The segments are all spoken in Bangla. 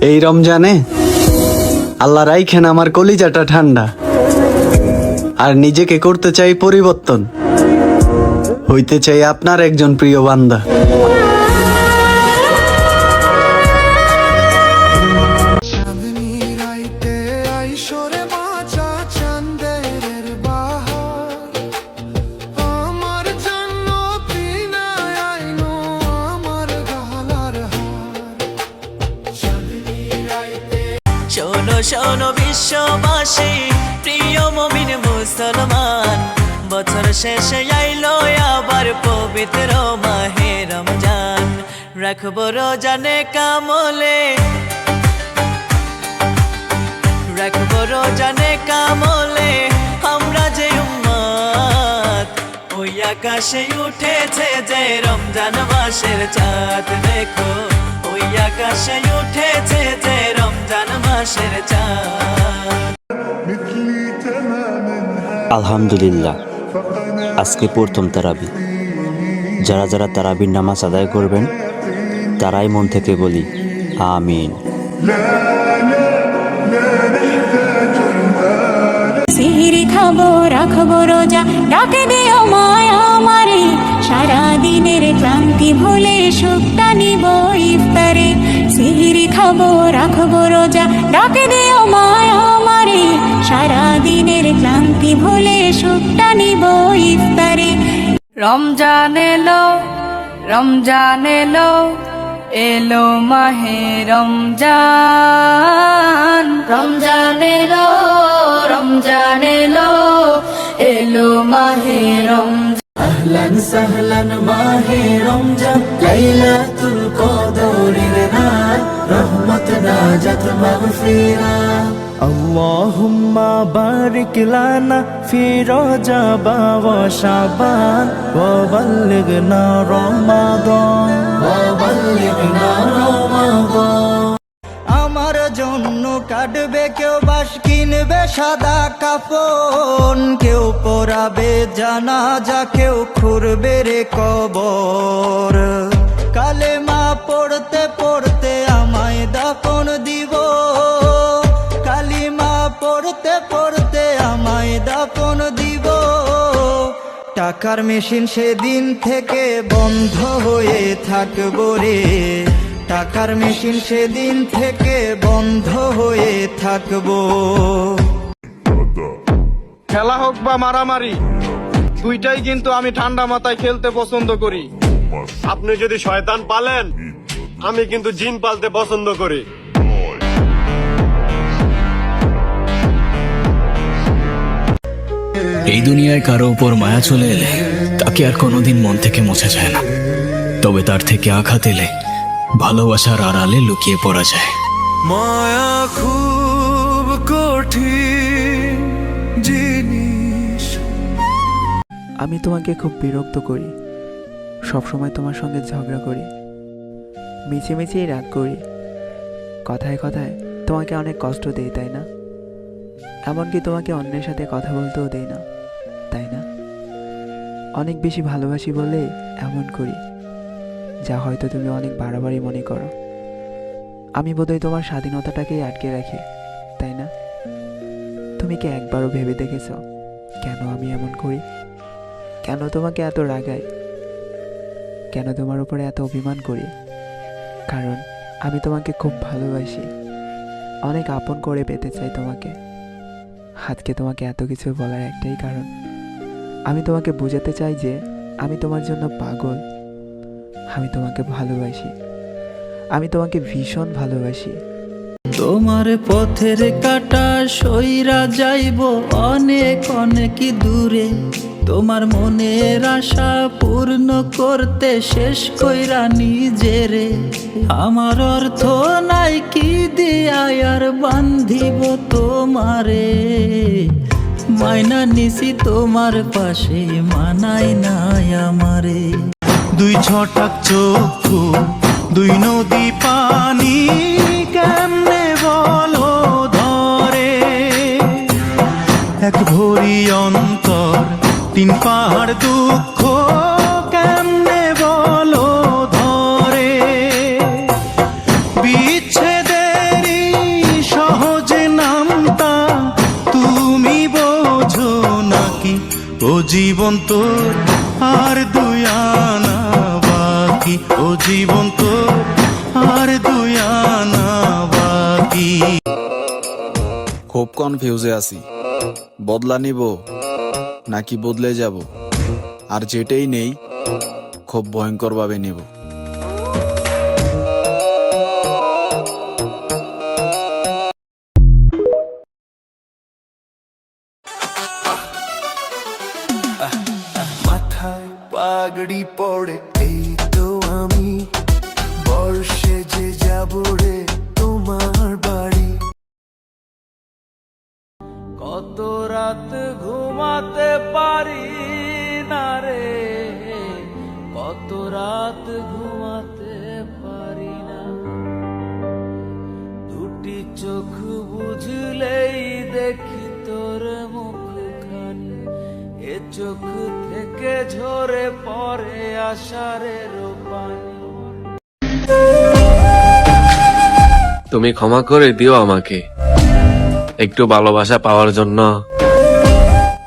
এই রমজানে আল্লাহ রাইখেন আমার কলিজাটা ঠান্ডা, আর নিজেকে করতে চাই পরিবর্তন, হইতে চাই আপনার একজন প্রিয় বান্দা। শোনো শোনো বিশ্ববাসী, প্রিয় মুমিন মুসলমান, বছর শেষে আইলো আবার পবিত্র মাহে রমজান। রাখবো রোজানে কামলে, রাখবো রোজানে কামলে, আমরা যে উম্মত, ওই আকাশে উঠেছে যে রমজান মাসের চাঁদ। দেখো ওই আকাশে উঠেছে যে রমজান মাসের চাঁদ। আলহামদুলিল্লাহ, আজকে প্রথম তারাবি। যারা যারা তারাবির নামাজ আদায় করবেন তারাই মন থেকে বলি আমিন। সিহরি খাবো রাখবো রোজা, ডাকে দিও মায়া আমারে, সারা দিনের ক্লান্তি ভুলে সুখটা নিব ইফতারে। সিহরি খাবো রাখবো রোজা, ডাকে দিও মায়া আমারে, সারা দিনের ক্লান্তি ভুলে সুখটা নিব ইফতারে। রমজান এলো, রমজান এলো, এলো মাহে রমজান। রমজান এলো, রমজান এলো, এলো মাহে রমজান। আহলান সাহলান মাহে রমজান, লাইলাতুল কদরের রাত, রহমত নাজাত মাগফিরাত। اللهم بارك لنا في رجب وشعبان وبلغنا رمضان وبلغنا رمضان। আমার জন্য কাটবে কেউ বাঁশ, কিনবে সাদা কাফন, কেউ পরাবে জানাজা, কেউ খুঁড়বে রে কবর। কালেমা পড়তে পড়তে আমায় দাফন দিব, কালিমা পড়তে পড়তে আমায় দাফন দিব। টাকার মেশিন সেদিন থেকে বন্ধ হয়ে থাকবো রে, টাকার মেশিন সেদিন থেকে বন্ধ হয়ে থাকবো। খেলা হোক বা মারামারি, দুইটাই কিন্তু আমি ঠান্ডা মাথায় খেলতে পছন্দ করি। আপনি যদি শয়তান পালেন, আমি কিন্তু জিন পালতে পছন্দ করি। এই দুনিয়ায় কারো উপর মায়া চলে এলে তাকে আর কোনোদিন মন থেকে মোছা যায় না, তবে তার থেকে আঘাত এলে ভালোবাসার আড়ালে লুকিয়ে পড়া যায়। মায়া খুব কঠিন জিনিস। আমি তোমাকে খুব বিরক্ত করি, সবসময় তোমার সঙ্গে ঝগড়া করি, মিছে মিছেই রাগ করি, কথায় কথায় তোমাকে অনেক কষ্ট দেই, তাই না? এমনকি তোমাকে অন্যের সাথে কথা বলতেও দেই না, তাই না? অনেক বেশি ভালোবাসি বলে এমন করি, যা হয়তো তুমি অনেক বাড়াবাড়ি মনে করো। আমি বোধহয় তোমার স্বাধীনতাটাকেই আটকে রাখি, তাই না? তুমি কি একবারও ভেবে দেখেছ কেন আমি এমন করি? কেন তোমাকে এত রাগাই? কেন তোমার উপরে এত অভিমান করি? কারণ আমি তোমাকে খুব ভালোবাসি, অনেক আপন করে পেতে চাই তোমাকে। আজকে তোমাকে এত কিছু বলার একটাই কারণ, আমি তোমাকে বোঝাতে চাই যে আমি তোমার জন্য পাগল। আমি তোমাকে ভালোবাসি, আমি তোমাকে ভীষণ ভালোবাসি। তোমার পথের কাটা সইরা যাইব অনেক অনেক দূরে, তোমার মনের আশা পূর্ণ করতে শেষ কইরা নিজেরে। আমার অর্থ নাই কি দিয়া আর বান্ধিব তোমারে, মাইনা নিছি তোমার পাশে মানাই নাই আমারে। দুই ছটাক চক্ষু, দুই নদী পানি, কেমনে বলো ধরে। এক ভরি অন্তর, তিন পাহাড় দুঃখ, কেমনে বলো ধরে। বিচ্ছেদের জীবন তোর আর দুই আনা বাকি, ও জীবন তোর আর দুই আনা বাকি। খুব কনফিউজে আছি, বদলা নিব নাকি বদলে যাব, আর যেটাই নেই খুব ভয়ঙ্কর ভাবে নেব। মাথায় পাগড়ি পড়ে এই তো আমি, বর্ষে যে যাব রে তোমার বাড়ি। কত রাত ঘুমাতে পারি না রে, কত রাত ঘুমাতে পারি না, দুটি চোখ বুঝলেই দেখি তোর মুখখানি, এ চোখ থেকে ঝরে পড়ে আষাঢ়ের পানি। তুমি ক্ষমা করে দিও আমাকে একটু ভালোবাসা পাওয়ার জন্য।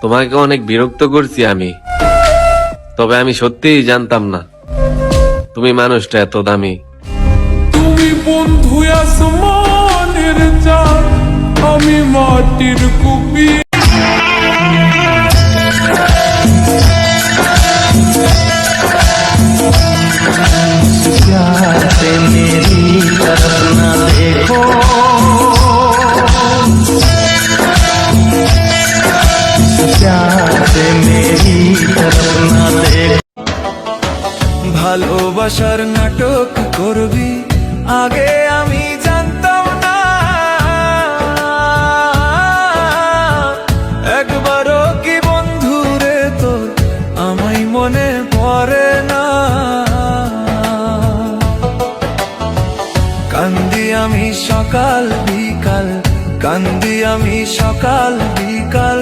তোমাকে অনেক বিরক্ত করছি আমি, তবে আমি সত্যিই জানতাম না তুমি মানুষটা এত দামি। তুমি বন্ধু আসমানের চাঁদ, আমি মাটির কুপি। ভালোবাসার নাটক করবি আগে আমি জানতাম না, একবারও কি বন্ধু রে তোর আমায় মনে পড়ে না। কান্দি আমি সকাল বিকাল, কান্দি আমি সকাল বিকাল,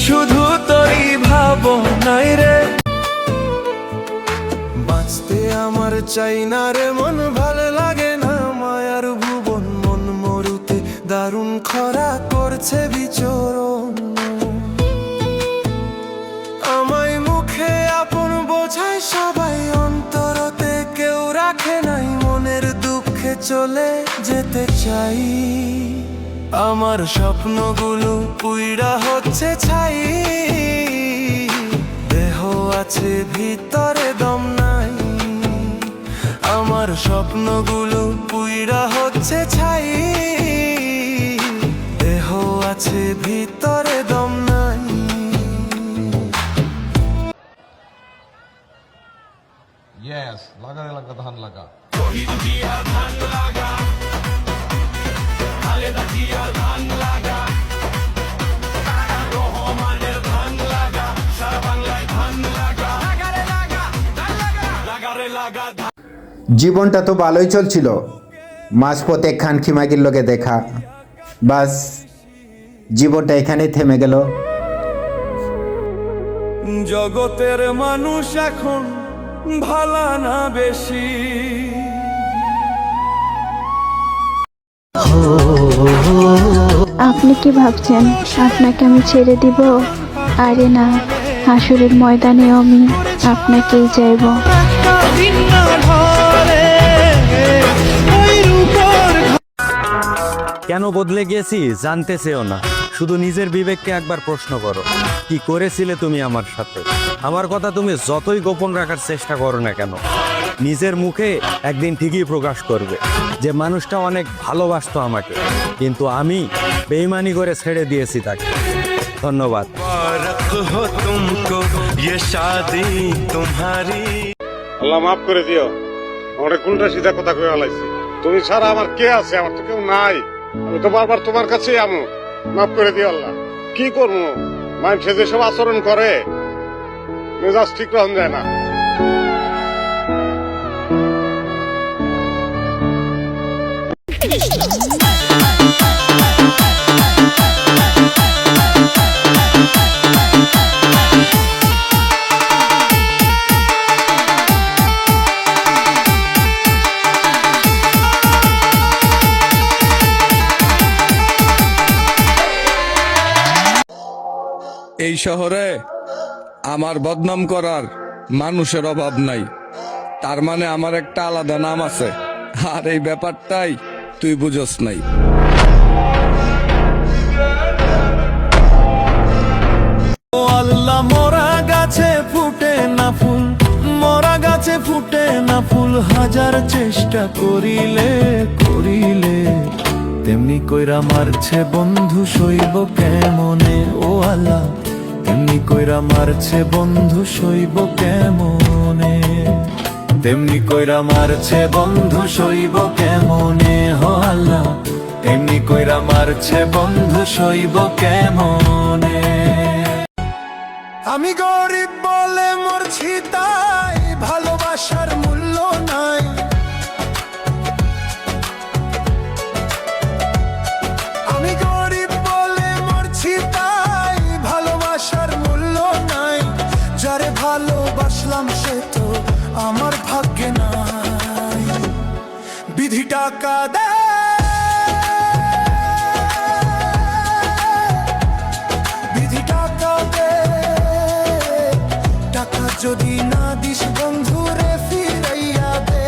শুধু তোরই ভাবনাই রে। বাঁচতে আমার চাই না রে মন, ভালো লাগে না মায়ার ভুবন, মন মরুতে দারুণ খরা করছে বিচরণ। আমায় মুখে আপন বোঝায় সবাই, অন্তরতে কেউ রাখে নাই, মনের দুঃখে চলে যেতে চাই। আমার স্বপ্নগুলো পুইড়া হচ্ছে ছাই, দেহ আছে ভিতরে দম নাই। আমার স্বপ্নগুলো পুইড়া হচ্ছে ছাই, দেহ আছে ভিতরে দম নাই। ইয়েস, লাগা লাগা ধান লাগা। জীবনটা তো ভালোই চলছিল, মাঝপথে খান খিমাগির লোকে দেখা, বাস জীবনটা এখানেই থেমে গেল। জগতের মানুষ এখন ভালা না বেশি, আপনি কি ভাবছেন আপনাকে আমি ছেড়ে দিব? আরে না, হাসুরের ময়দানে আমি আপনাকেই চাইব। কেন বদলে গেছি জানতে চেও না, শুধু নিজের বিবেককে একবার প্রশ্ন করো, কি করেছিলে তুমি আমার সাথে? আমার কথা তুমি যতই গোপন রাখার চেষ্টা করো না কেন, নিজের মুখে একদিন ঠিকই প্রকাশ করবে যে মানুষটা অনেক ভালোবাসতো আমাকে, কিন্তু আমি বেইমানি করে ছেড়ে দিয়েছি তাকে। ধন্যবাদ। আল্লাহ মাফ করে দিও, আমার কোনটা সিধা কথা কয়ে আলাইছি। তুমি ছাড়া আমার কে আছে? আমার তো কেউ নাই, আমি তো বারবার তোমার কাছেই আমু। মাফ করে দিও আল্লাহ। কি করবো, মানুষে যেসব আচরণ করে মেজাজ ঠিক রকম যায় না। এই শহরে আমার বদনাম করার মানুষের অভাব নাই, তার মানে আমার একটা আলাদা নাম আছে, আর এই ব্যাপারটাই তুই বুঝস নাই। ও আল্লাহ, মরা গাছে ফুটে না ফুল, মরা গাছে ফুটে না ফুল, হাজার চেষ্টা করিলে করিলে তেমনি কইরা মারছে বন্ধু সইব কেমনে। ও আল্লাহ, তেমনি কইরা মারছে বন্ধু সইব কেমনে, তেমনি কইরা মারছে বন্ধু সইব কেমনে। হো আল্লাহ, তেমনি কইরা মারছে বন্ধু সইব কেমনে। আমি গরিব বলে মরছি তাই ভালোবাসার মূল্য নাই। আমি গরিব বলে মরছি তাই ভালোবাসার মূল্য নাই। যারে ভালোবাসলাম সে তো আমার ভাগ্যে নাই। বিধি টাকা দেয়, বিধি টাকা দেয়, টাকা যদি না দিস বন্ধু রে ফিরাইয়া দে।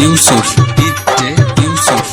ইউসুফ, ইউসুফ।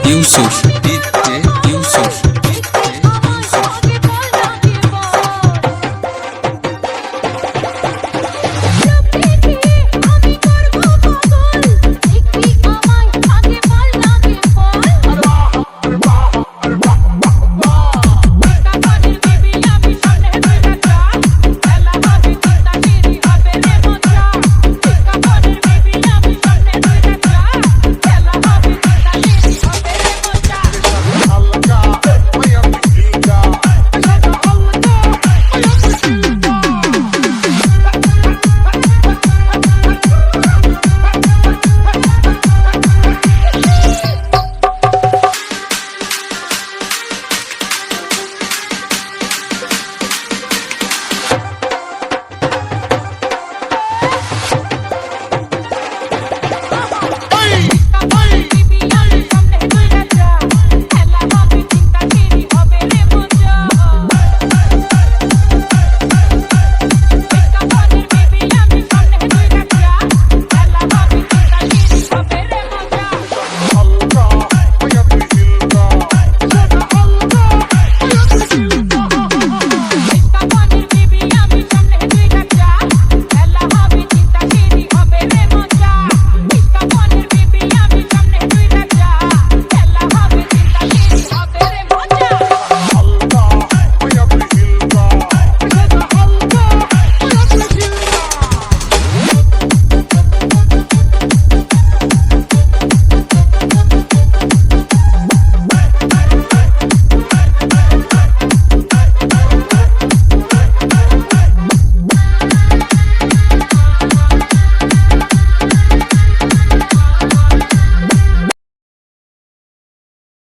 ইউসুফ।